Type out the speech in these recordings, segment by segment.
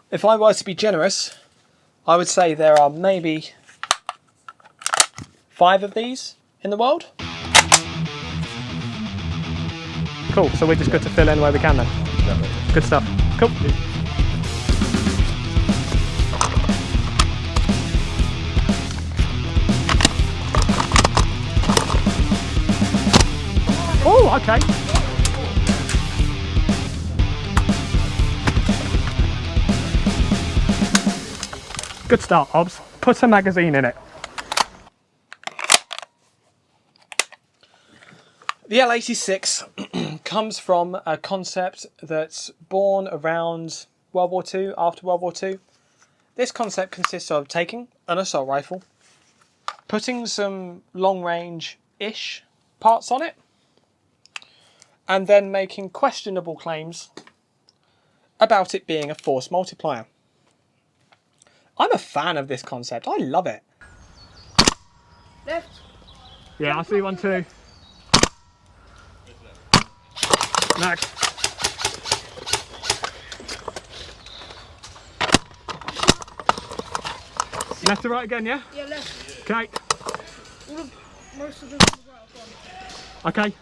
If I were to be generous, I would say there are maybe 5 of these in the world. Cool, so we're just good to fill in where we can then. Exactly. Good stuff. Cool. Oh, okay. Good start, Hobbs. Put a magazine in it. The L86 comes from a concept that's born around World War II, after World War II. This concept consists of taking an assault rifle, putting some long-range-ish parts on it, and then making questionable claims about it being a force multiplier. I'm a fan of this concept. I love it. Left. Yeah, I see one too. Next. Left to right again, yeah? Yeah, left. Okay. Most of them on the right one. Okay.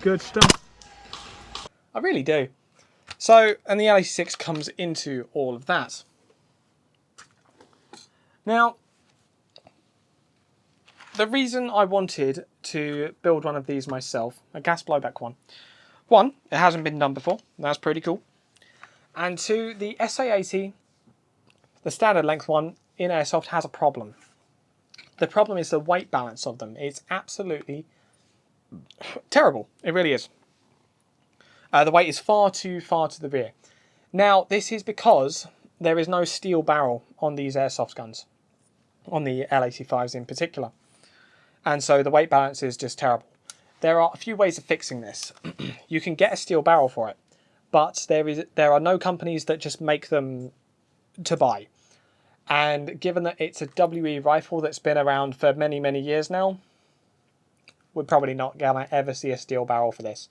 Good stuff. I really do. So, and the L86 comes into all of that. Now, the reason I wanted to build one of these myself, a gas blowback one, it hasn't been done before. That's pretty cool. And 2, the SA80, the standard length one in Airsoft, has a problem. The problem is the weight balance of them. It's absolutely terrible. It really is. The weight is far too far to the rear. Now, this is because there is no steel barrel on these Airsoft guns, on the L85s in particular. And so the weight balance is just terrible. There are a few ways of fixing this. You can get a steel barrel for it, but there are no companies that just make them to buy. And given that it's a WE rifle that's been around for many, many years now, we're probably not going to ever see a steel barrel for this.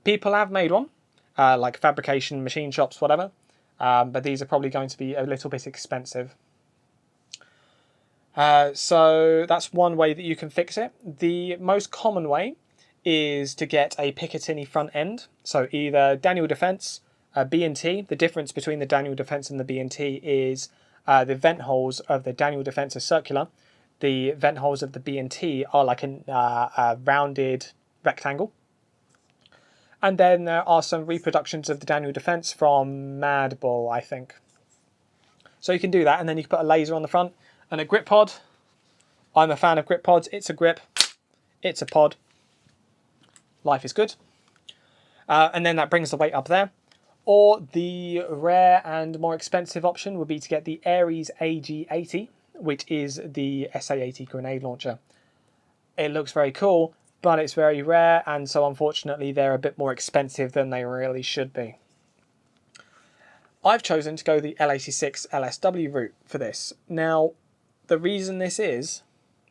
People have made one, like fabrication, machine shops, whatever, but these are probably going to be a little bit expensive. So that's one way that you can fix it. The most common way is to get a Picatinny front end. So either Daniel Defense, B&T. The difference between the Daniel Defense and the B&T is the vent holes of the Daniel Defense are circular. The vent holes of the B&T are like a rounded rectangle. And then there are some reproductions of the Daniel Defense from Mad Bull, I think. So you can do that, and then you can put a laser on the front and a grip pod. I'm a fan of grip pods. It's a grip. It's a pod. Life is good. And then that brings the weight up there. Or the rare and more expensive option would be to get the Ares AG80, which is the SA80 grenade launcher. It looks very cool, but it's very rare, and so unfortunately they're a bit more expensive than they really should be. I've chosen to go the L86 LSW route for this. Now, the reason this is,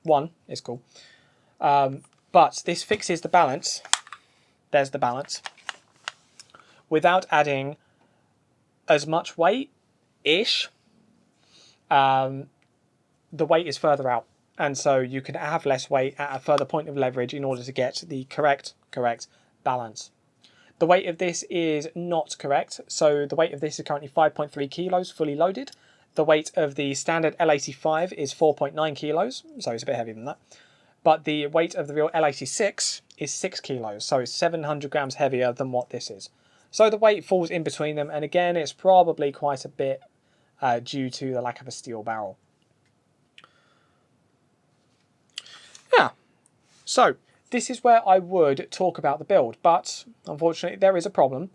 one, it's cool, but this fixes the balance. There's the balance. Without adding as much weight-ish. The weight is further out, and so you can have less weight at a further point of leverage in order to get the correct balance. The weight of this is not correct, so the weight of this is currently 5.3 kilos fully loaded. The weight of the standard L85 is 4.9 kilos, so it's a bit heavier than that. But the weight of the real L86 is 6 kilos, so it's 700 grams heavier than what this is. So the weight falls in between them, and again, it's probably quite a bit due to the lack of a steel barrel. Yeah, so this is where I would talk about the build, but unfortunately there is a problem.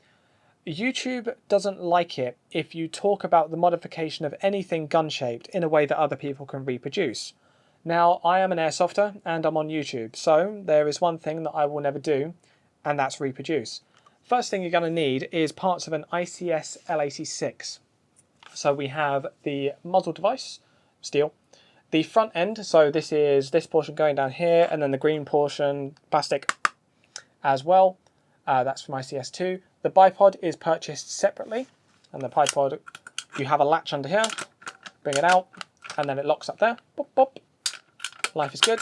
YouTube doesn't like it if you talk about the modification of anything gun-shaped in a way that other people can reproduce. Now, I am an airsofter and I'm on YouTube, so there is one thing that I will never do, and that's reproduce. First thing you're going to need is parts of an ICS L86. So we have the muzzle device, steel, the front end, so this is this portion going down here, and then the green portion, plastic as well. That's from ICS2. The bipod is purchased separately, and the bipod You have a latch under here, bring it out, and then it locks up there. Boop, boop. Life is good.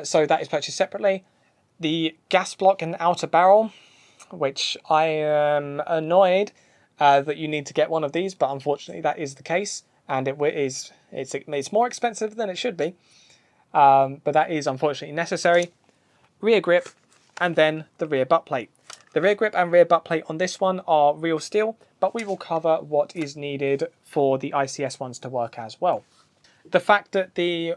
So that is purchased separately. The gas block and outer barrel, which I am annoyed that you need to get one of these, but unfortunately that is the case, and it's more expensive than it should be, but that is unfortunately necessary. Rear grip, and then the rear butt plate. The rear grip and rear butt plate on this one are real steel, but we will cover what is needed for the ICS ones to work as well. The fact that the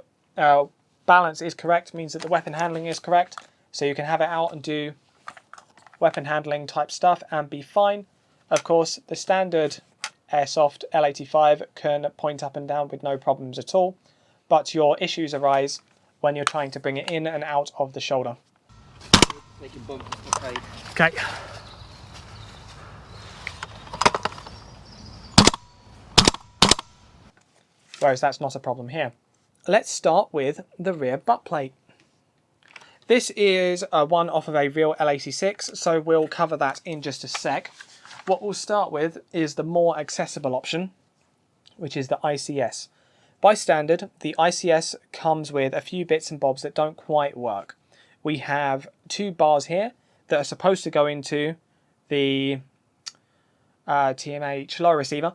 balance is correct means that the weapon handling is correct, so you can have it out and do weapon handling type stuff and be fine. Of course, the standard Airsoft L85 can point up and down with no problems at all, but your issues arise when you're trying to bring it in and out of the shoulder. Okay. Whereas that's not a problem here. Let's start with the rear butt plate. This is one off of a real L86, so we'll cover that in just a sec. What we'll start with is the more accessible option, which is the ICS. By standard, the ICS comes with a few bits and bobs that don't quite work. We have two bars here that are supposed to go into the TMH lower receiver,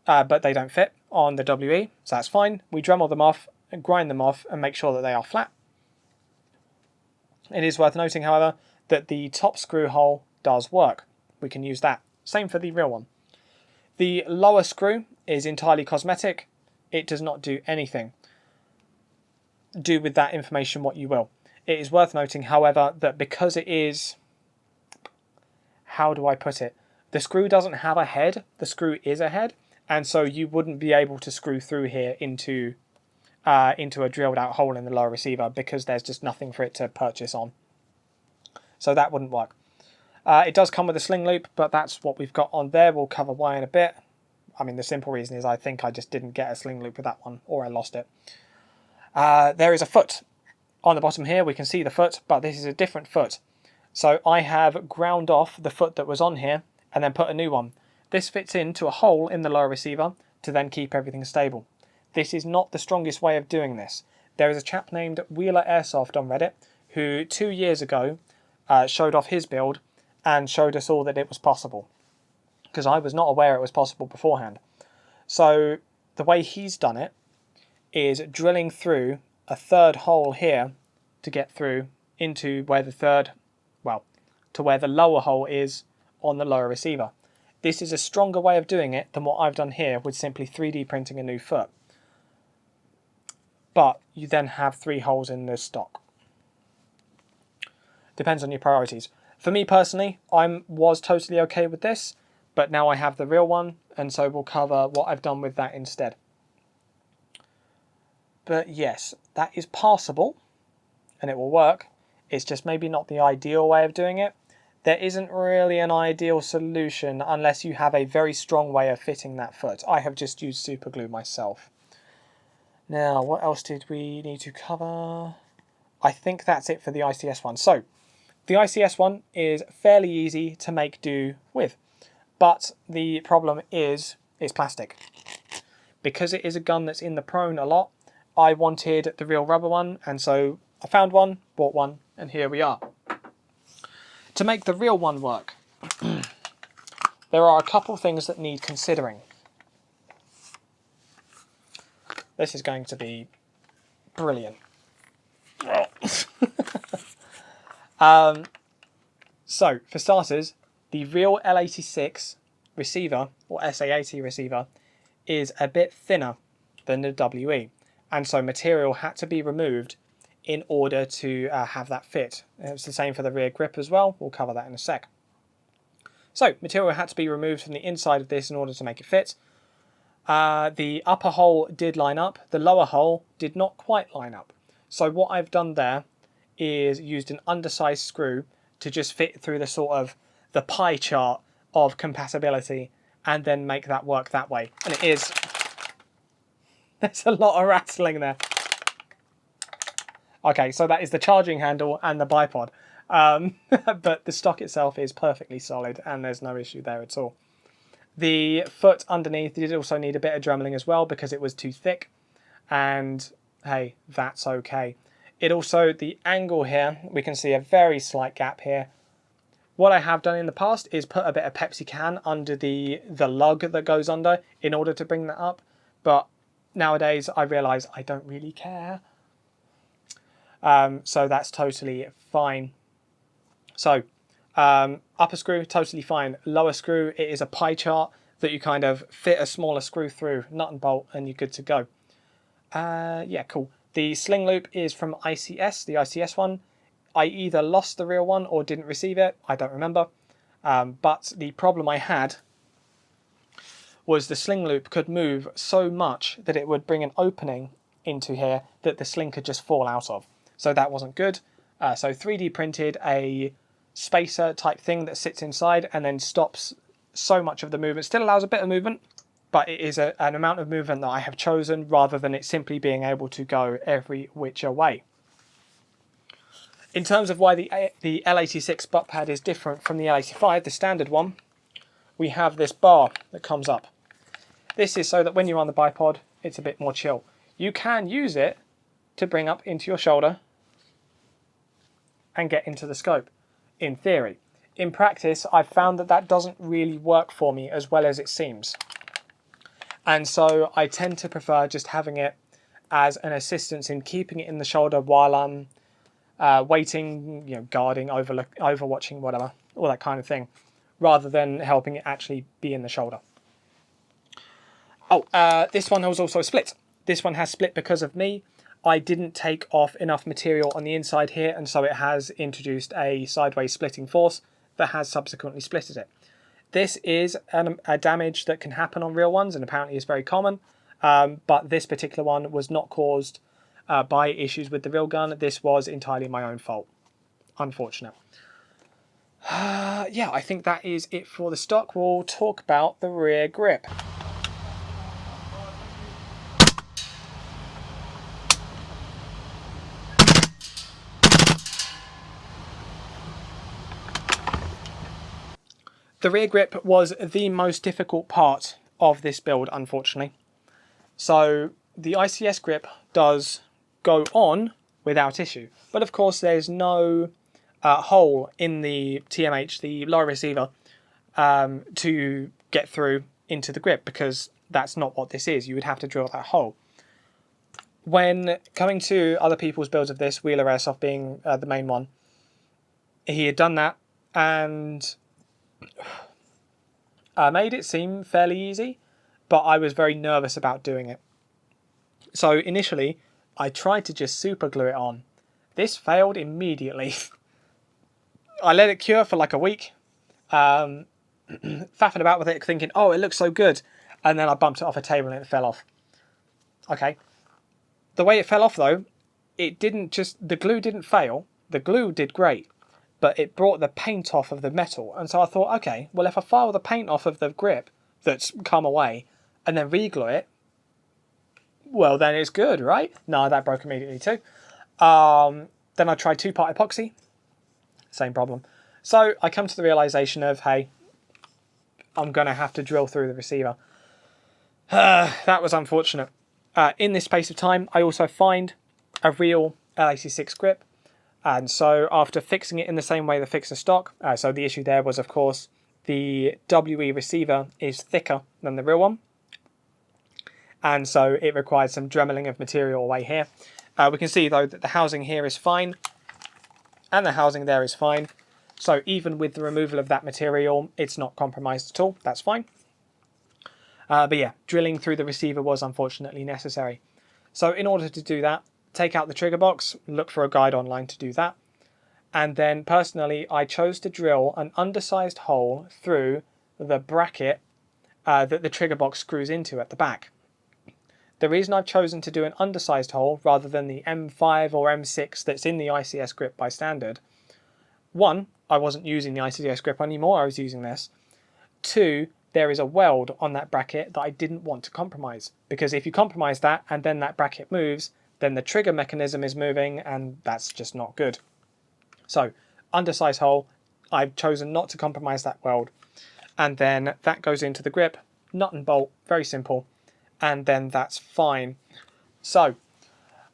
but they don't fit on the WE, so that's fine. We Dremel them off and grind them off and make sure that they are flat. It is worth noting, however, that the top screw hole does work. We can use that. Same for the real one. The lower screw is entirely cosmetic. It does not do anything. Do with that information what you will. It is worth noting, however, that because it is... How do I put it? The screw doesn't have a head. The screw is a head. And so you wouldn't be able to screw through here into a drilled out hole in the lower receiver because there's just nothing for it to purchase on. So that wouldn't work. It does come with a sling loop, but that's what we've got on there. We'll cover why in a bit. I mean, the simple reason is I think I just didn't get a sling loop with that one, or I lost it. There is a foot on the bottom here. We can see the foot, but this is a different foot. So I have ground off the foot that was on here and then put a new one. This fits into a hole in the lower receiver to then keep everything stable. This is not the strongest way of doing this. There is a chap named wheelerairsoft on Reddit who 2 years ago showed off his build and showed us all that it was possible, because I was not aware it was possible beforehand. So the way he's done it is drilling through a third hole here to get through into where to where the lower hole is on the lower receiver. This is a stronger way of doing it than what I've done here with simply 3D printing a new foot. But you then have 3 holes in the stock. Depends on your priorities. For me personally, I was totally okay with this, but now I have the real one, and so we'll cover what I've done with that instead. But yes, that is passable, and it will work. It's just maybe not the ideal way of doing it. There isn't really an ideal solution unless you have a very strong way of fitting that foot. I have just used super glue myself. Now, what else did we need to cover? I think that's it for the ICS one. So, the ICS one is fairly easy to make do with, but the problem is it's plastic. Because it is a gun that's in the prone a lot, I wanted the real rubber one, and so I found one, bought one, and here we are. To make the real one work, there are a couple things that need considering. This is going to be brilliant. So, for starters, the real L86 receiver, or SA80 receiver, is a bit thinner than the WE, and so material had to be removed in order to have that fit. It's the same for the rear grip as well. We'll cover that in a sec. So, material had to be removed from the inside of this in order to make it fit. The upper hole did line up. The lower hole did not quite line up. So what I've done there is used an undersized screw to just fit through the sort of the pie chart of compatibility and then make that work that way. And it is There's a lot of rattling there. Okay, so that is the charging handle and the bipod. But the stock itself is perfectly solid and there's no issue there at all. The foot underneath did also need a bit of dremeling as well because it was too thick. And hey, that's okay. It also, the angle here, we can see a very slight gap here. What I have done in the past is put a bit of Pepsi can under the lug that goes under in order to bring that up. But nowadays I realise I don't really care. So that's totally fine. So upper screw, totally fine. Lower screw, it is a pie chart that you kind of fit a smaller screw through, nut and bolt, and you're good to go. Yeah, cool. The sling loop is from ICS, the ICS one. I either lost the real one or didn't receive it. I don't remember. But the problem I had was the sling loop could move so much that it would bring an opening into here that the sling could just fall out of. So that wasn't good. So 3D printed a spacer type thing that sits inside and then stops so much of the movement. Still allows a bit of movement, but it is an amount of movement that I have chosen rather than it simply being able to go every which way. In terms of why the L86 butt pad is different from the L85, the standard one, we have this bar that comes up. This is so that when you're on the bipod, it's a bit more chill. You can use it to bring up into your shoulder and get into the scope, in theory. In practice, I've found that that doesn't really work for me as well as it seems. And so I tend to prefer just having it as an assistance in keeping it in the shoulder while I'm waiting, guarding, overwatching, whatever, all that kind of thing, rather than helping it actually be in the shoulder. Oh, this one was also split. This one has split because of me. I didn't take off enough material on the inside here, and so it has introduced a sideways splitting force that has subsequently splitted it. This is a damage that can happen on real ones and apparently is very common, but this particular one was not caused by issues with the real gun. This was entirely my own fault. Unfortunate. Yeah, I think that is it for the stock. We'll talk about the rear grip. The rear grip was the most difficult part of this build, unfortunately. So the ICS grip does go on without issue, but of course there's no hole in the TMH, the lower receiver, to get through into the grip, because that's not what this is. You would have to drill that hole. When coming to other people's builds of this, Wheeler Airsoft being the main one, he had done that and made it seem fairly easy, but I was very nervous about doing it. So initially, I tried to just super glue it on. This failed immediately. I let it cure for like a week, faffing about with it, thinking, oh, it looks so good, and then I bumped it off a table and it fell off. Okay. The way it fell off, though, it didn't just... the glue didn't fail. The glue did great, but it brought the paint off of the metal. And so I thought, okay, well, if I file the paint off of the grip that's come away and then re-glue it, well, then it's good, right? No, that broke immediately too. Then I tried two-part epoxy. Same problem. So I come to the realization of, hey, I'm going to have to drill through the receiver. That was unfortunate. In this space of time, I also find a real L86 grip. And so after fixing it in the same way that fixed the stock, so the issue there was, of course, the WE receiver is thicker than the real one. And so it required some dremeling of material away here. We can see, though, that the housing here is fine. And the housing there is fine. So even with the removal of that material, it's not compromised at all. That's fine. But yeah, drilling through the receiver was unfortunately necessary. So in order to do that, take out the trigger box, look for a guide online to do that. And then personally, I chose to drill an undersized hole through the bracket that the trigger box screws into at the back. The reason I've chosen to do an undersized hole rather than the M5 or M6 that's in the ICS grip by standard, one, I wasn't using the ICS grip anymore, I was using this. Two, there is a weld on that bracket that I didn't want to compromise, because if you compromise that and then that bracket moves, then the trigger mechanism is moving, and that's just not good. So undersize hole, I've chosen not to compromise that weld, and then that goes into the grip, nut and bolt, very simple, and then that's fine. So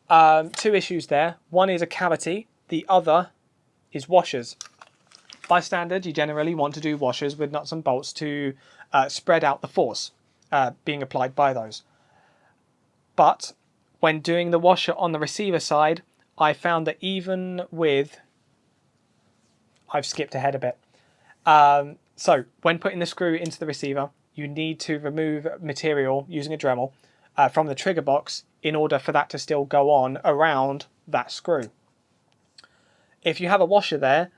two issues there. One is a cavity, the other is washers. By standard, you generally want to do washers with nuts and bolts to spread out the force being applied by those. But when doing the washer on the receiver side, I found that even with... I've skipped ahead a bit. So when putting the screw into the receiver, you need to remove material using a Dremel from the trigger box in order for that to still go on around that screw. If you have a washer there,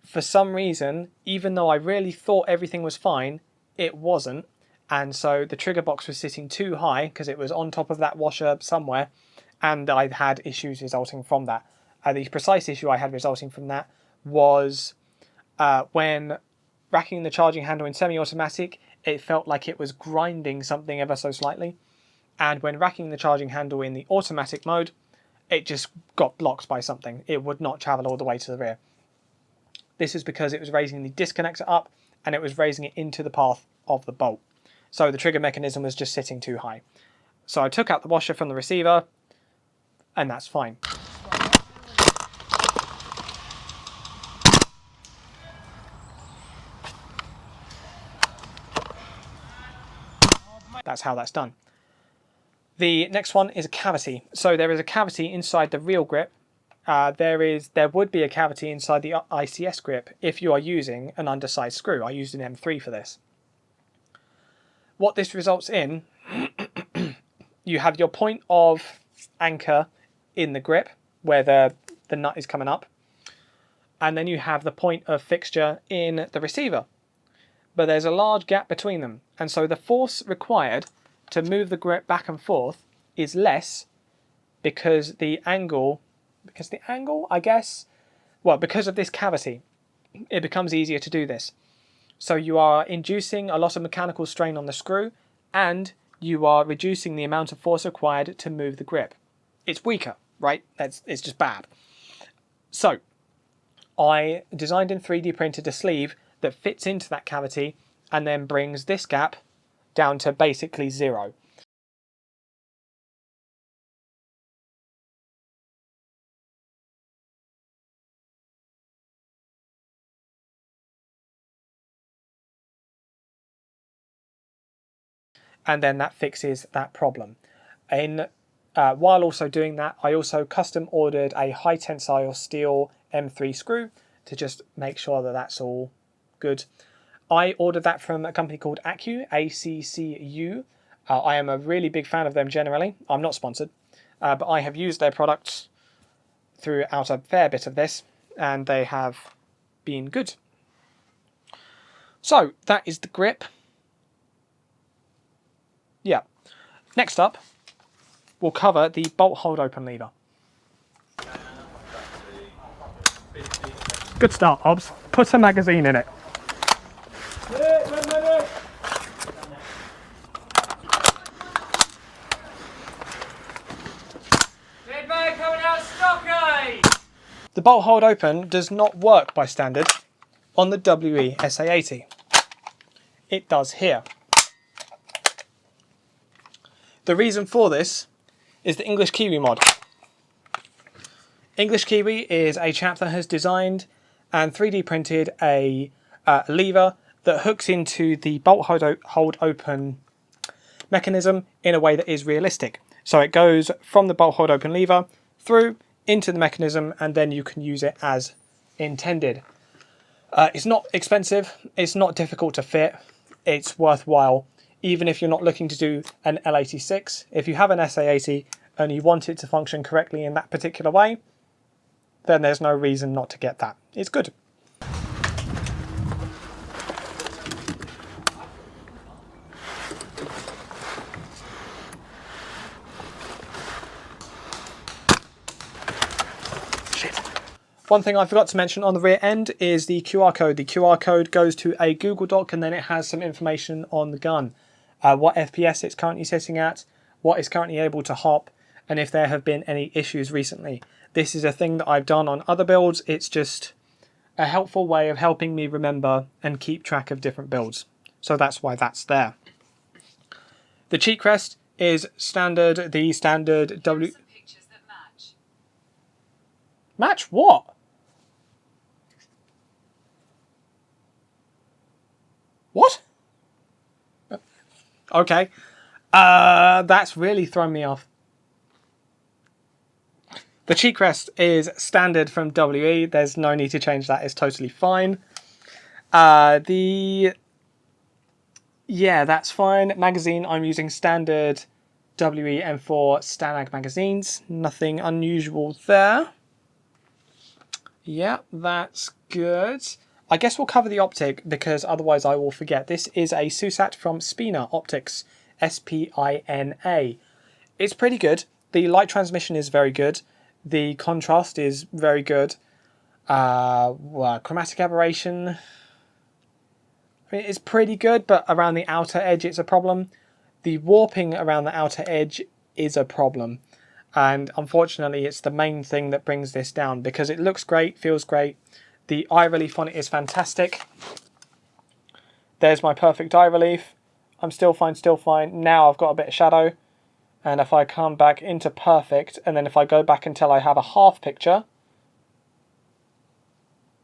for some reason, even though I really thought everything was fine, it wasn't. And so the trigger box was sitting too high because it was on top of that washer somewhere, and I had issues resulting from that. The precise issue I had resulting from that was when racking the charging handle in semi-automatic, it felt like it was grinding something ever so slightly. And when racking the charging handle in the automatic mode, it just got blocked by something. It would not travel all the way to the rear. This is because it was raising the disconnector up and it was raising it into the path of the bolt. So the trigger mechanism was just sitting too high. So I took out the washer from the receiver, and that's fine. That's how that's done. The next one is a cavity. So there is a cavity inside the real grip. There would be a cavity inside the ICS grip if you are using an undersized screw. I used an M3 for this. What this results in, you have your point of anchor in the grip where the nut is coming up, and then you have the point of fixture in the receiver. But there's a large gap between them, and so the force required to move the grip back and forth is less because the angle, I guess, well, because of this cavity, it becomes easier to do this. So you are inducing a lot of mechanical strain on the screw, and you are reducing the amount of force required to move the grip. It's weaker, right? It's just bad. So I designed and 3D printed a sleeve that fits into that cavity and then brings this gap down to basically 0. And then that fixes that problem. While also doing that, I also custom ordered a high tensile steel M3 screw to just make sure that that's all good. I ordered that from a company called Accu, ACCU. I am a really big fan of them generally. I'm not sponsored, but I have used their products throughout a fair bit of this, and they have been good. So that is the grip. Yeah. Next up, we'll cover the bolt hold open lever. Good start, Hobbs. Put a magazine in it. The bolt hold open does not work by standard on the WE SA80. It does here. The reason for this is the English Kiwi mod. English Kiwi is a chap that has designed and 3D printed a lever that hooks into the bolt hold open mechanism in a way that is realistic. So it goes from the bolt hold open lever through into the mechanism, and then you can use it as intended. It's not expensive, it's not difficult to fit, it's worthwhile. Even if you're not looking to do an L86, if you have an SA80 and you want it to function correctly in that particular way, then there's no reason not to get that. It's good. Shit. One thing I forgot to mention on the rear end is the QR code. The QR code goes to a Google Doc and then it has some information on the gun. What FPS it's currently sitting at, what it's currently able to hop, and if there have been any issues recently. This is a thing that I've done on other builds. It's just a helpful way of helping me remember and keep track of different builds. So that's why that's there. The cheek crest is standard, the standard W... Some pictures that match. Match what? What? Okay. That's really thrown me off. The cheek rest is standard from WE. There's no need to change that. It's totally fine. Yeah, that's fine. Magazine, I'm using standard WE M4 Stanag magazines. Nothing unusual there. Yeah, that's good. I guess we'll cover the optic because otherwise I will forget. This is a SUSAT from Spina Optics, S-P-I-N-A. It's pretty good. The light transmission is very good. The contrast is very good. Chromatic aberration, I mean, it's pretty good, but around the outer edge it's a problem. The warping around the outer edge is a problem. And unfortunately it's the main thing that brings this down because it looks great, feels great. The eye relief on it is fantastic. There's my perfect eye relief. I'm still fine, still fine. Now I've got a bit of shadow. And if I come back into perfect, and then if I go back until I have a half picture,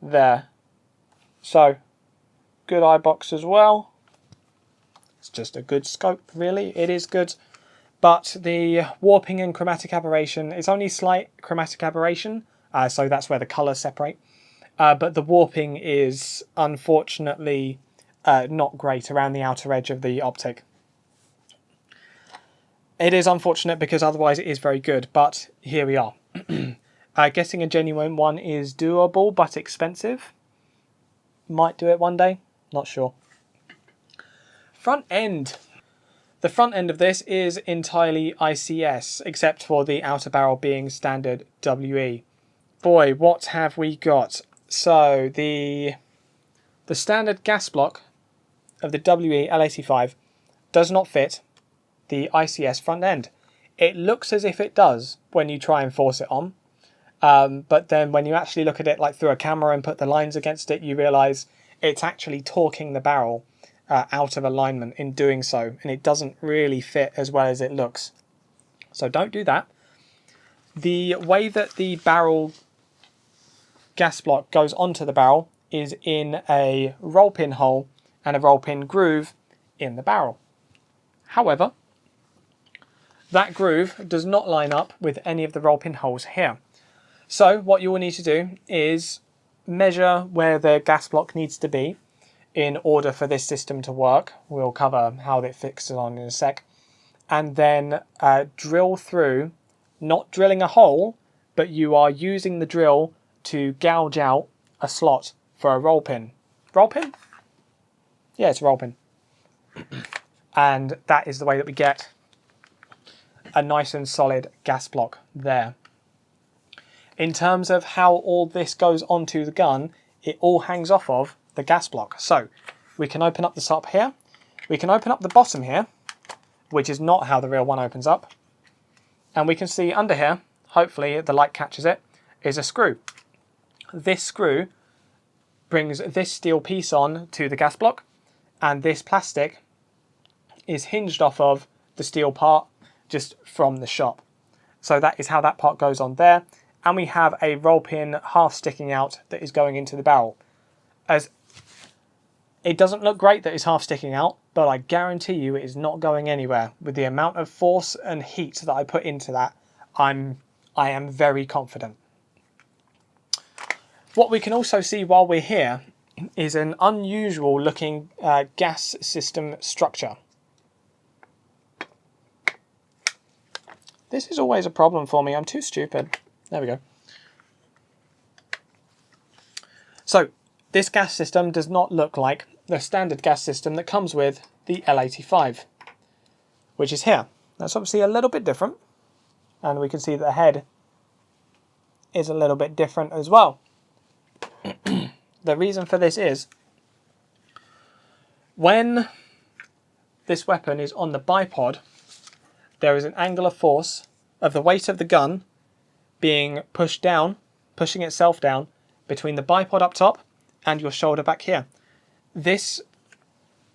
there. So, good eye box as well. It's just a good scope, really. It is good. But the warping and chromatic aberration, it's only slight chromatic aberration, so that's where the colours separate. But the warping is unfortunately not great around the outer edge of the optic. It is unfortunate because otherwise it is very good, but here we are. Getting a genuine one is doable but expensive. Might do it one day, not sure. Front end. The front end of this is entirely ICS, except for the outer barrel being standard WE. Boy, what have we got? So, the standard gas block of the WE L85 does not fit the ICS front end. It looks as if it does when you try and force it on, but then when you actually look at it like through a camera and put the lines against it, you realise it's actually torquing the barrel out of alignment in doing so, and it doesn't really fit as well as it looks. So don't do that. The way that the barrel gas block goes onto the barrel is in a roll pin hole and a roll pin groove in the barrel. However, that groove does not line up with any of the roll pin holes here. So what you will need to do is measure where the gas block needs to be in order for this system to work. We'll cover how it fixes on in a sec. And then drill through, not drilling a hole, but you are using the drill to gouge out a slot for a roll pin. Roll pin? Yeah, it's a roll pin. And that is the way that we get a nice and solid gas block there. In terms of how all this goes onto the gun, it all hangs off of the gas block. So we can open up the top here. We can open up the bottom here, which is not how the real one opens up. And we can see under here, hopefully the light catches it, is a screw. This screw brings this steel piece on to the gas block, and this plastic is hinged off of the steel part just from the shop. So that is how that part goes on there. And we have a roll pin half sticking out that is going into the barrel. As it doesn't look great that it's half sticking out, but I guarantee you it is not going anywhere. With the amount of force and heat that I put into that, I am very confident. What we can also see while we're here is an unusual looking gas system structure. This is always a problem for me. I'm too stupid. There we go. So this gas system does not look like the standard gas system that comes with the L85, which is here. That's obviously a little bit different, and we can see that the head is a little bit different as well. The reason for this is when this weapon is on the bipod, there is an angular force of the weight of the gun being pushed down, pushing itself down between the bipod up top and your shoulder back here. This,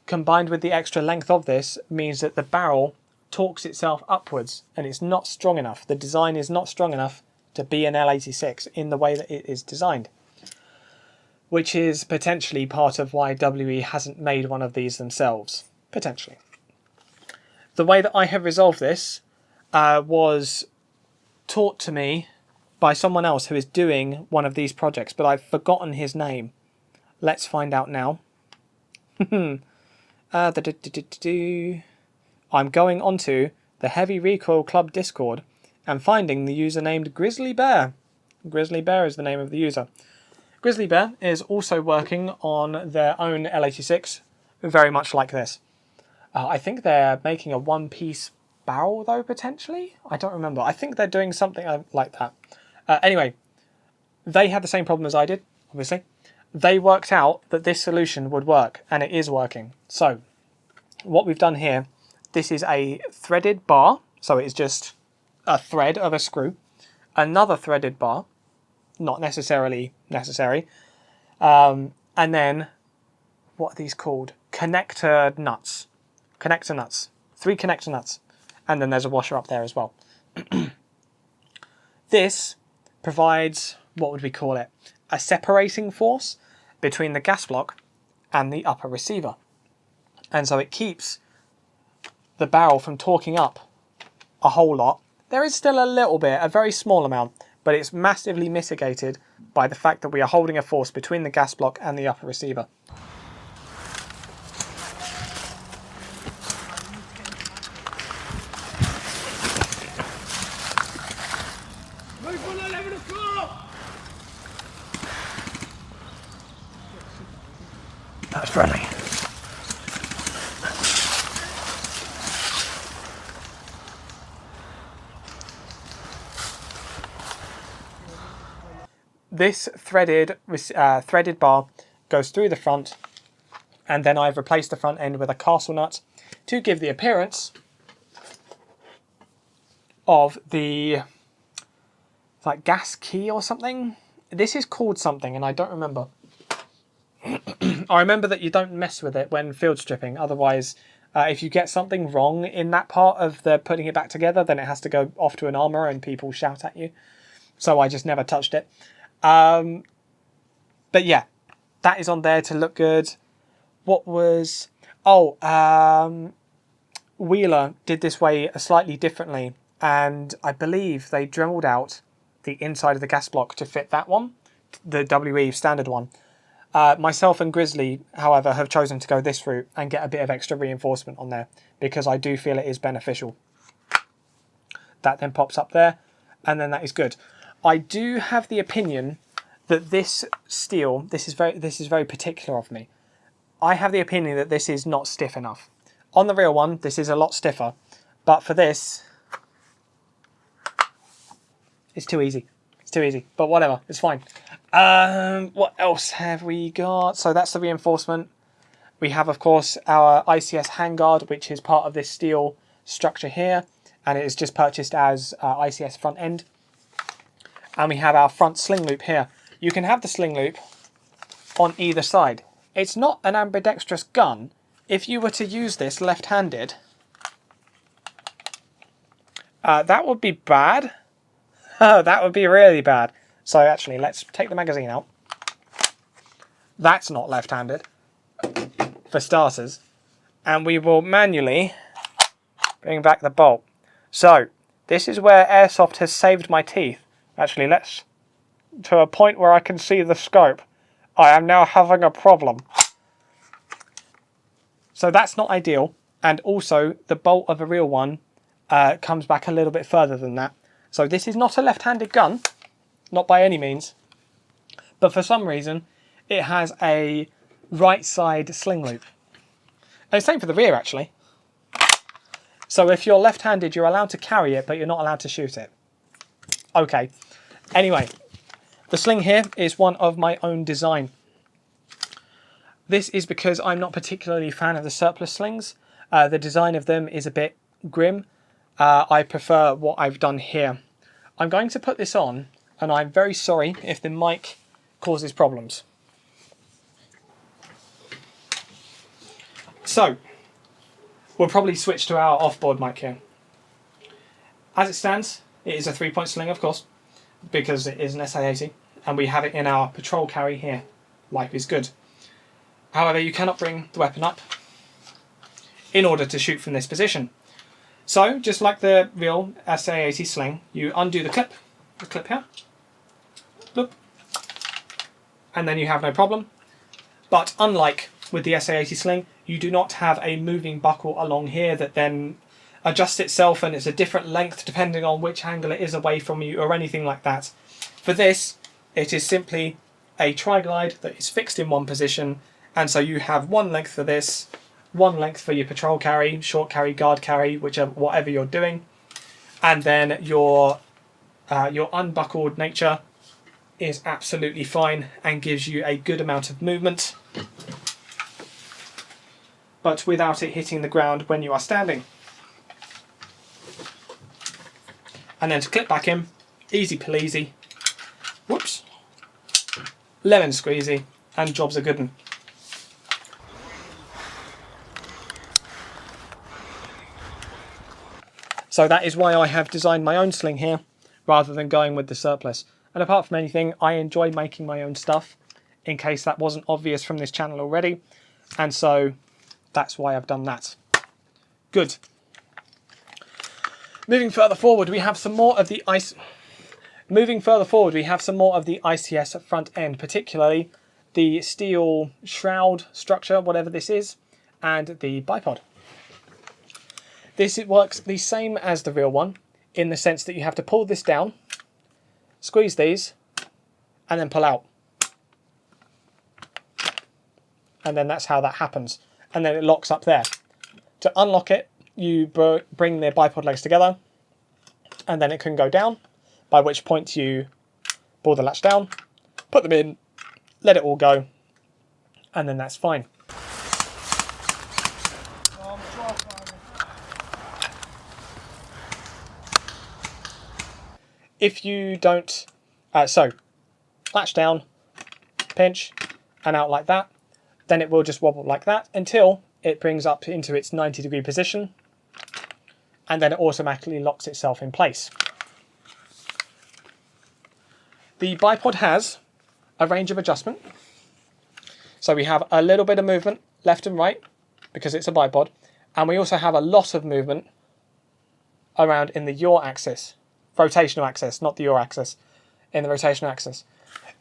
combined with the extra length of this, means that the barrel torques itself upwards, and it's not strong enough. The design is not strong enough to be an L86 in the way that it is designed, which is potentially part of why WE hasn't made one of these themselves. Potentially. The way that I have resolved this was taught to me by someone else who is doing one of these projects, but I've forgotten his name. Let's find out now. I'm going onto the Heavy Recoil Club Discord and finding the user named Grizzly Bear. Grizzly Bear is the name of the user. Grizzly Bear is also working on their own L86, very much like this. I think they're making a one-piece barrel, though, potentially? I don't remember. I think they're doing something like that. Anyway, they had the same problem as I did, obviously. They worked out that this solution would work, and it is working. So, what we've done here, this is a threaded bar, so it's just a thread of a screw. Another threaded bar, not necessarily necessary. And then, what are these called? Connector nuts. Connector nuts. 3 connector nuts. And then there's a washer up there as well. This provides, what would we call it? A separating force between the gas block and the upper receiver. And so it keeps the barrel from torquing up a whole lot. There is still a little bit, a very small amount, but it's massively mitigated by the fact that we are holding a force between the gas block and the upper receiver. That's friendly. This threaded bar goes through the front, and then I've replaced the front end with a castle nut to give the appearance of the like gas key or something. This is called something, and I don't remember. I remember that you don't mess with it when field stripping, otherwise if you get something wrong in that part of the putting it back together, then it has to go off to an armourer and people shout at you. So I just never touched it. But yeah, that is on there to look good. What was... Oh, Wheeler did this way slightly differently, and I believe they drilled out the inside of the gas block to fit that one, the WE standard one. Myself and Grizzly, however, have chosen to go this route and get a bit of extra reinforcement on there because I do feel it is beneficial. That then pops up there, and then that is good. I do have the opinion that this steel, this is very particular of me. I have the opinion that this is not stiff enough. On the real one, this is a lot stiffer, but for this, it's too easy. It's too easy, but whatever, it's fine. What else have we got? So that's the reinforcement. We have, of course, our ICS handguard, which is part of this steel structure here, and it is just purchased as ICS front end. And we have our front sling loop here. You can have the sling loop on either side. It's not an ambidextrous gun. If you were to use this left-handed, that would be bad. That would be really bad. So actually, let's take the magazine out. That's not left-handed, for starters. And we will manually bring back the bolt. So, this is where Airsoft has saved my teeth. Actually, let's... to a point where I can see the scope. I am now having a problem. So that's not ideal. And also, the bolt of a real one comes back a little bit further than that. So this is not a left-handed gun. Not by any means. But for some reason, it has a right side sling loop. And same for the rear, actually. So if you're left-handed, you're allowed to carry it, but you're not allowed to shoot it. Okay. Anyway, the sling here is one of my own design. This is because I'm not particularly a fan of the surplus slings. The design of them is a bit grim. I prefer what I've done here. I'm going to put this on, and I'm very sorry if the mic causes problems. So, we'll probably switch to our off-board mic here. As it stands, it is a 3-point sling, of course, because it is an SA-80, and we have it in our patrol carry here. Life is good. However, you cannot bring the weapon up in order to shoot from this position. So, just like the real SA-80 sling, you undo the clip here, loop, and then you have no problem. But unlike with the SA-80 sling, you do not have a moving buckle along here that then adjusts itself and it's a different length depending on which angle it is away from you or anything like that. For this, it is simply a tri-glide that is fixed in one position, and so you have one length for this, one length for your patrol carry, short carry, guard carry, whatever you're doing, and then your unbuckled nature is absolutely fine and gives you a good amount of movement, but without it hitting the ground when you are standing. And then to clip back in, easy pleasy, whoops, lemon squeezy, and job's a good one. So that is why I have designed my own sling here, rather than going with the surplus. And apart from anything, I enjoy making my own stuff, in case that wasn't obvious from this channel already. And so that's why I've done that. Good. Moving further forward, we have some more of the ICS front end, particularly the steel shroud structure, whatever this is, and the bipod. This works the same as the real one, in the sense that you have to pull this down, squeeze these, and then pull out. And then that's how that happens. And then it locks up there. To unlock it, you bring the bipod legs together, and then it can go down, by which point you pull the latch down, put them in, let it all go, and then that's fine. If you don't, so latch down, pinch, and out like that, then it will just wobble like that until it brings up into its 90-degree position, and then it automatically locks itself in place. The bipod has a range of adjustment. So we have a little bit of movement left and right because it's a bipod, and we also have a lot of movement around in the yaw axis, rotational axis, not the yaw axis, in the rotational axis.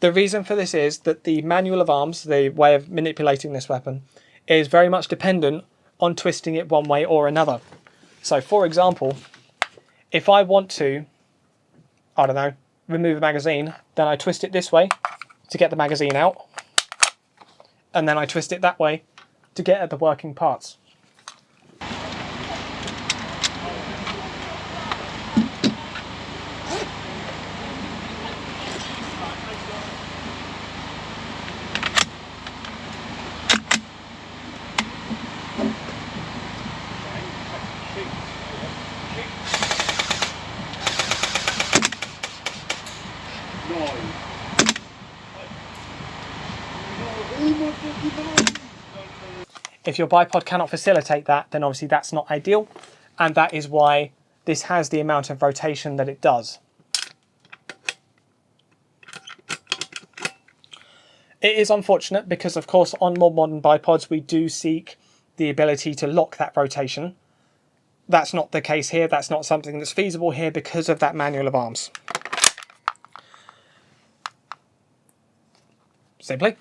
The reason for this is that the manual of arms, the way of manipulating this weapon, is very much dependent on twisting it one way or another. So for example, if I want to, I don't know, remove a magazine, then I twist it this way to get the magazine out, and then I twist it that way to get at the working parts. If your bipod cannot facilitate that, then obviously that's not ideal, and that is why this has the amount of rotation that it does. It is unfortunate because, of course, on more modern bipods we do seek the ability to lock that rotation. That's not the case here. That's not something that's feasible here because of that manual of arms. Simply.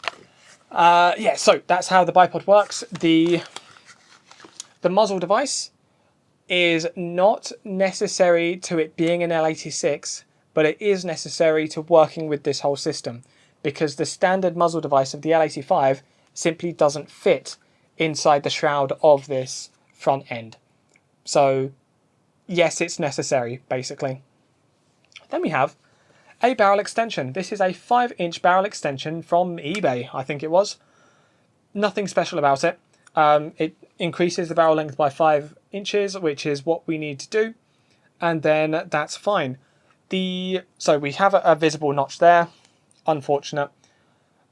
Yeah, so that's how the bipod works. The muzzle device is not necessary to it being an L86, but it is necessary to working with this whole system, because the standard muzzle device of the L85 simply doesn't fit inside the shroud of this front end. So yes, it's necessary, basically. Then we have a barrel extension. This is a 5-inch barrel extension from eBay, I think it was. Nothing special about it. It increases the barrel length by 5 inches, which is what we need to do, and then that's fine. So we have a visible notch there, unfortunate,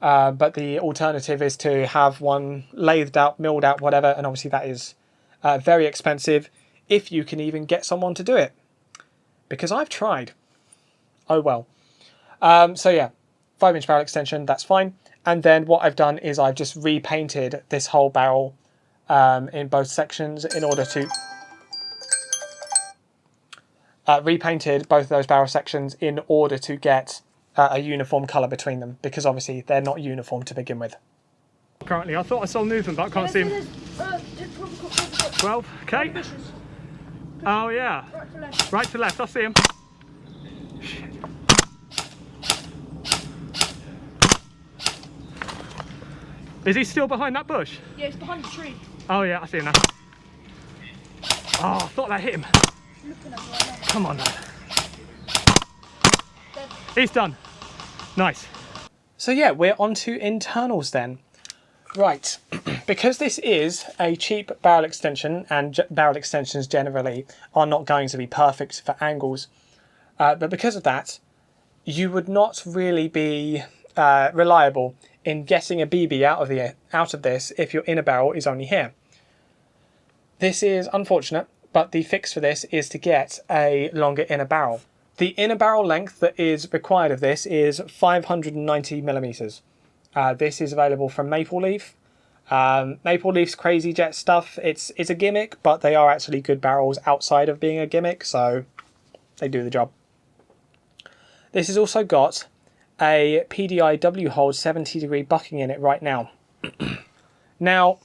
but the alternative is to have one lathed out, milled out, whatever, and obviously that is very expensive if you can even get someone to do it, because I've tried. Oh well. So yeah, 5-inch barrel extension, that's fine. And then what I've done is I've just repainted this whole barrel in both sections in order to... repainted both of those barrel sections in order to get a uniform colour between them, because obviously they're not uniform to begin with. Currently, I thought I saw movement, but I can't see him. 12, okay. Oh yeah. Right to left, I see him. Shit. Is he still behind that bush? Yeah, he's behind the tree. Oh yeah, I see him now. Oh, I thought that hit him. Looking at him right now. Come on, lad. He's done. Nice. So yeah, we're on to internals then. Right, because this is a cheap barrel extension, and barrel extensions generally are not going to be perfect for angles, but because of that, you would not really be reliable in getting a BB out of this if your inner barrel is only here. This is unfortunate, but the fix for this is to get a longer inner barrel. The inner barrel length that is required of this is 590 millimeters. This is available from Maple Leaf. Maple Leaf's Crazy Jet stuff, it's a gimmick, but they are actually good barrels outside of being a gimmick, so they do the job. This has also got a PDI W-hold 70-degree bucking in it right now. Now,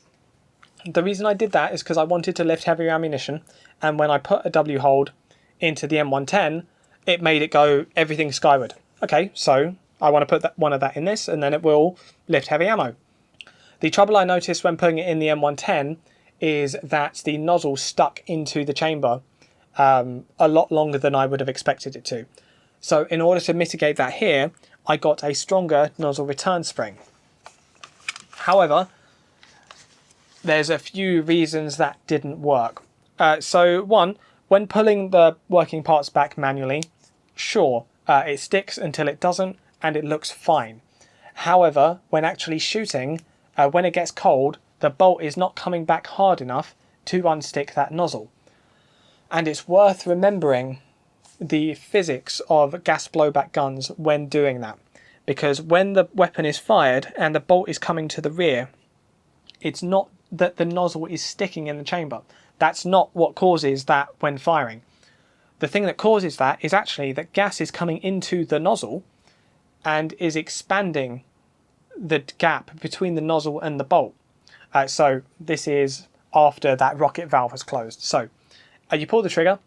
the reason I did that is because I wanted to lift heavier ammunition, and when I put a W-hold into the M110, it made it go everything skyward. Okay, so I want to put one of that in this, and then it will lift heavy ammo. The trouble I noticed when putting it in the M110 is that the nozzle stuck into the chamber a lot longer than I would have expected it to. So in order to mitigate that here, I got a stronger nozzle return spring. However, there's a few reasons that didn't work. So one, when pulling the working parts back manually, sure, it sticks until it doesn't, and it looks fine. However, when actually shooting, when it gets cold, the bolt is not coming back hard enough to unstick that nozzle. And it's worth remembering the physics of gas blowback guns when doing that, because when the weapon is fired and the bolt is coming to the rear, it's not that the nozzle is sticking in the chamber. That's not what causes that when firing. The thing that causes that is actually that gas is coming into the nozzle and is expanding the gap between the nozzle and the bolt. So this is after that rocket valve has closed. So you pull the trigger,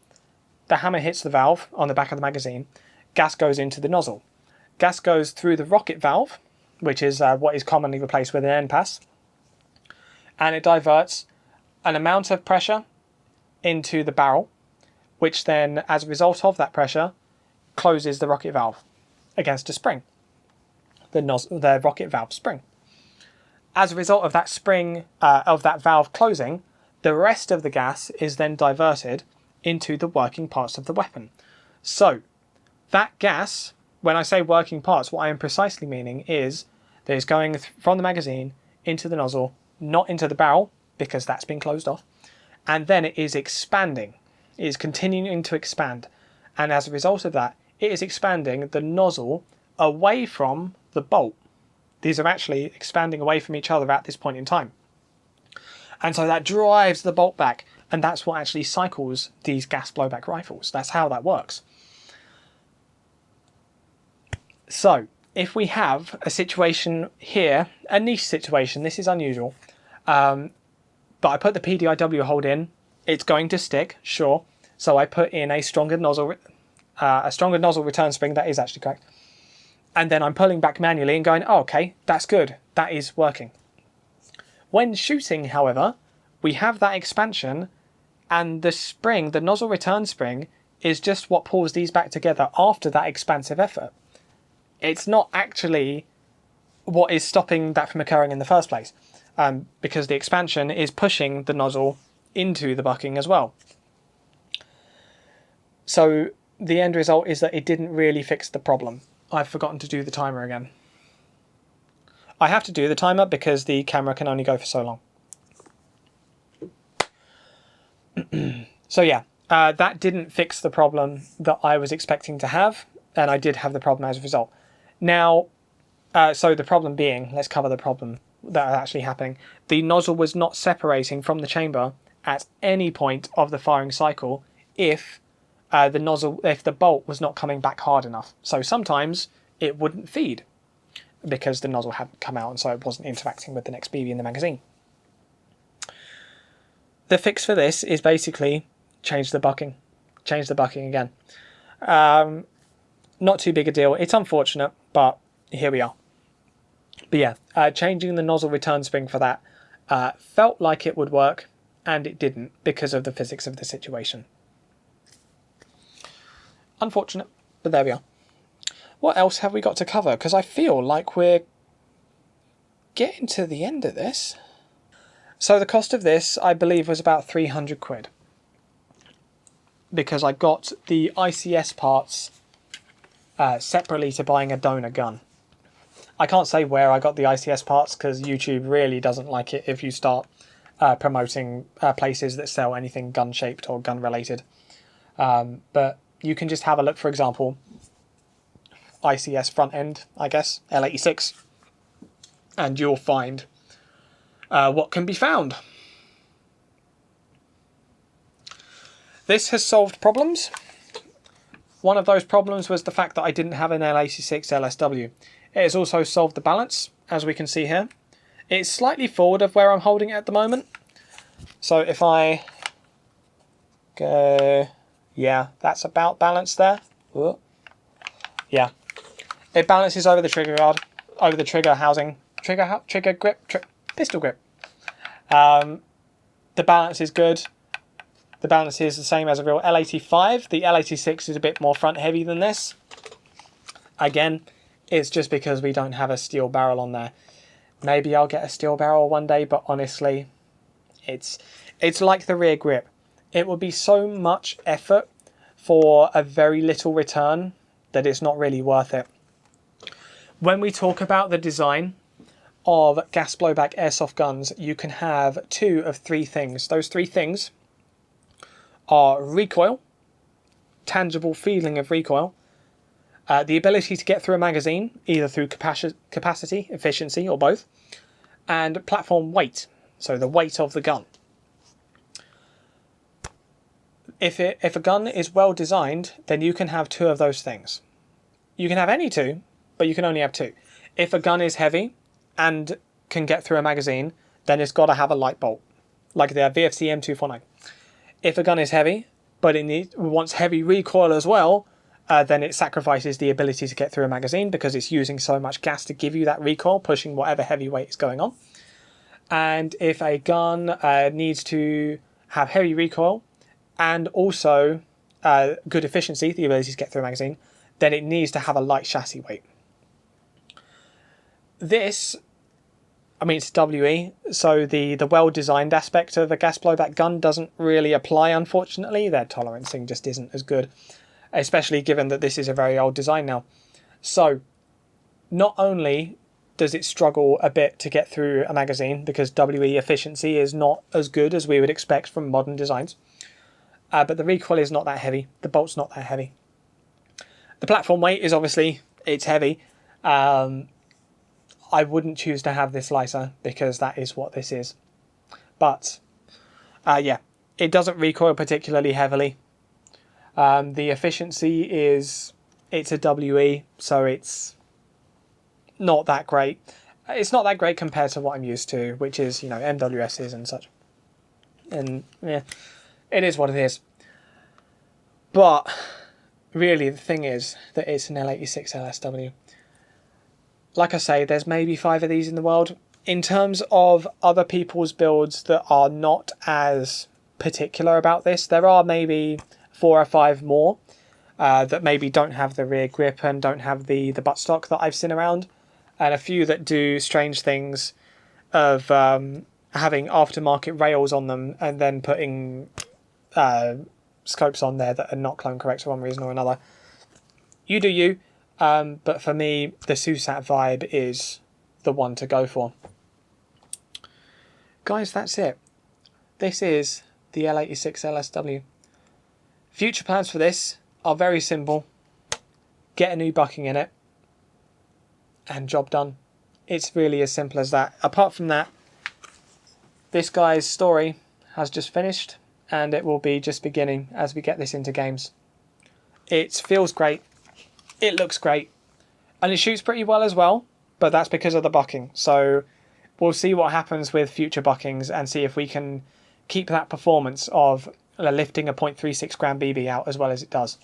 the hammer hits the valve on the back of the magazine, gas goes into the nozzle. Gas goes through the rocket valve, which is what is commonly replaced with an end pass, and it diverts an amount of pressure into the barrel, which then, as a result of that pressure, closes the rocket valve against a spring, the rocket valve spring. As a result of that spring, of that valve closing, the rest of the gas is then diverted into the working parts of the weapon. So that gas, when I say working parts, what I am precisely meaning is that it's going from the magazine into the nozzle, not into the barrel, because that's been closed off, and then it is expanding. It is continuing to expand, and as a result of that, it is expanding the nozzle away from the bolt. These are actually expanding away from each other at this point in time. And so that drives the bolt back, and that's what actually cycles these gas blowback rifles. That's how that works. So, if we have a situation here, a niche situation, this is unusual, but I put the PDIW hold in, it's going to stick, sure, so I put in a stronger nozzle return spring, that is actually correct, and then I'm pulling back manually and going, oh, okay, that's good, that is working. When shooting, however, we have that expansion, and the spring, the nozzle return spring, is just what pulls these back together after that expansive effort. It's not actually what is stopping that from occurring in the first place. because the expansion is pushing the nozzle into the bucking as well. So the end result is that it didn't really fix the problem. I've forgotten to do the timer again. I have to do the timer because the camera can only go for so long. So yeah, that didn't fix the problem that I was expecting to have, and I did have the problem as a result. Now, so the problem being, let's cover the problem that was actually happening. The nozzle was not separating from the chamber at any point of the firing cycle if the bolt was not coming back hard enough. So sometimes it wouldn't feed because the nozzle hadn't come out, and so it wasn't interacting with the next BB in the magazine. The fix for this is basically change the bucking again. Not too big a deal. It's unfortunate, but here we are. But yeah, changing the nozzle return spring for that felt like it would work, and it didn't because of the physics of the situation. Unfortunate, but there we are. What else have we got to cover? Because I feel like we're getting to the end of this. So the cost of this, I believe, was about 300 quid. Because I got the ICS parts separately to buying a donor gun. I can't say where I got the ICS parts because YouTube really doesn't like it if you start promoting places that sell anything gun-shaped or gun-related. But you can just have a look, for example, ICS front end, I guess, L86, and you'll find what can be found. This has solved problems. One of those problems was the fact that I didn't have an L86 LSW. It has also solved the balance, as we can see here. It's slightly forward of where I'm holding it at the moment. So if I go, yeah, that's about balanced there. Whoa. Yeah. It balances over the trigger guard, over the trigger housing, trigger grip, pistol grip. The balance is good. The balance is the same as a real L85. The L86 is a bit more front heavy than this. Again, it's just because we don't have a steel barrel on there. Maybe I'll get a steel barrel one day, but honestly, it's like the rear grip. It would be so much effort for a very little return that it's not really worth it. When we talk about the design of gas blowback airsoft guns, you can have two of three things. Those three things are recoil, tangible feeling of recoil, the ability to get through a magazine, either through capacity, efficiency, or both, and platform weight, so the weight of the gun. If a gun is well designed, then you can have two of those things. You can have any two, but you can only have two. If a gun is heavy and can get through a magazine, then it's got to have a light bolt, like the VFC M249. If a gun is heavy, but it wants heavy recoil as well, then it sacrifices the ability to get through a magazine because it's using so much gas to give you that recoil, pushing whatever heavy weight is going on. And if a gun needs to have heavy recoil and also good efficiency, the ability to get through a magazine, then it needs to have a light chassis weight. This, I mean, it's WE, so the well-designed aspect of a gas blowback gun doesn't really apply, unfortunately. Their tolerancing just isn't as good, especially given that this is a very old design now. So, not only does it struggle a bit to get through a magazine, because WE efficiency is not as good as we would expect from modern designs, but the recoil is not that heavy, the bolt's not that heavy. The platform weight is obviously, it's heavy. I wouldn't choose to have this lighter because that is what this is. But, yeah, it doesn't recoil particularly heavily. The efficiency is, it's a WE, so it's not that great. It's not that great compared to what I'm used to, which is, you know, MWSs and such. And, yeah, it is what it is. But, really, the thing is that it's an L86 LSW. Like I say, there's maybe 5 of these in the world. In terms of other people's builds that are not as particular about this, there are maybe 4 or 5 more that maybe don't have the rear grip and don't have the buttstock that I've seen around, and a few that do strange things of having aftermarket rails on them and then putting scopes on there that are not clone correct for one reason or another. You do you, but for me, the SUSAT vibe is the one to go for. Guys, that's it. This is the L86 LSW. Future plans for this are very simple. Get a new bucking in it, and job done. It's really as simple as that. Apart from that, this guy's story has just finished, and it will be just beginning as we get this into games. It feels great, it looks great, and it shoots pretty well as well, but that's because of the bucking. So we'll see what happens with future buckings and see if we can keep that performance of lifting a 0.36 gram BB out as well as it does.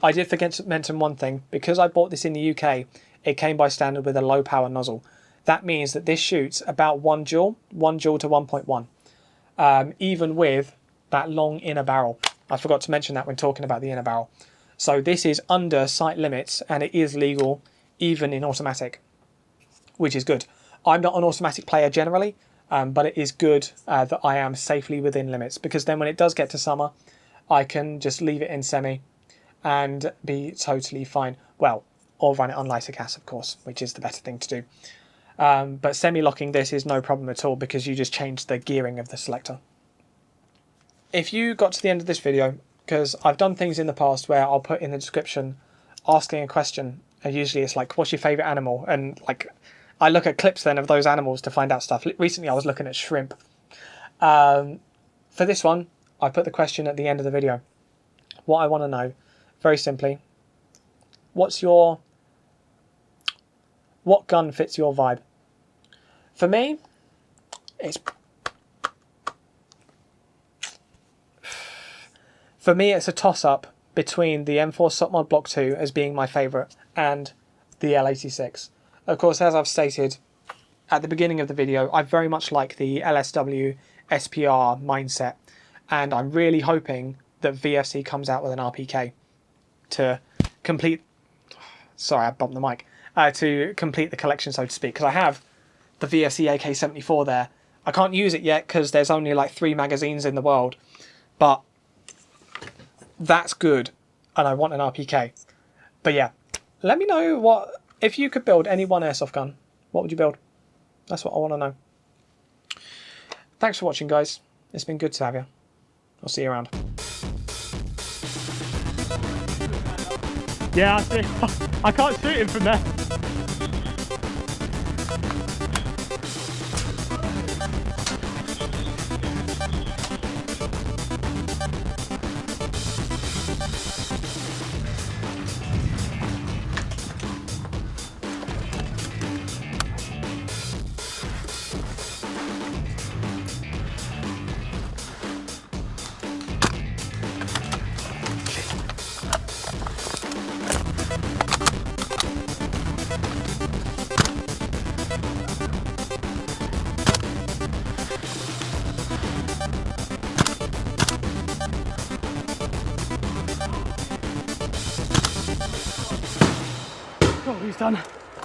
I did forget to mention one thing. Because I bought this in the UK, it came by standard with a low power nozzle. That means that this shoots about 1 joule to 1.1, even with that long inner barrel. I forgot to mention that when talking about the inner barrel. So this is under sight limits, and it is legal even in automatic, which is good. I'm not an automatic player generally, but it is good that I am safely within limits, because then when it does get to summer, I can just leave it in semi and be totally fine. Well, or run it on lighter gas, of course, which is the better thing to do. But semi-locking this is no problem at all, because you just change the gearing of the selector. If you got to the end of this video, because I've done things in the past where I'll put in the description asking a question, and usually it's like, what's your favourite animal? And like, I look at clips then of those animals to find out stuff. Recently I was looking at shrimp. For this one, I put the question at the end of the video. What I want to know, very simply, what gun fits your vibe? For me, it's a toss-up between the M4 SOTMod Block 2 as being my favourite and the L86. Of course, as I've stated at the beginning of the video, I very much like the LSW SPR mindset, and I'm really hoping that VFC comes out with an RPK to complete... Sorry, I bumped the mic. To complete the collection, so to speak, because I have the VFC AK-74 there. I can't use it yet because there's only like 3 magazines in the world, but that's good, and I want an RPK. But yeah, let me know if you could build any one airsoft gun, what would you build? That's what I want to know. Thanks for watching, guys. It's been good to have you. I'll see you around. Yeah, I see. I can't shoot him from there. Oh, he's done.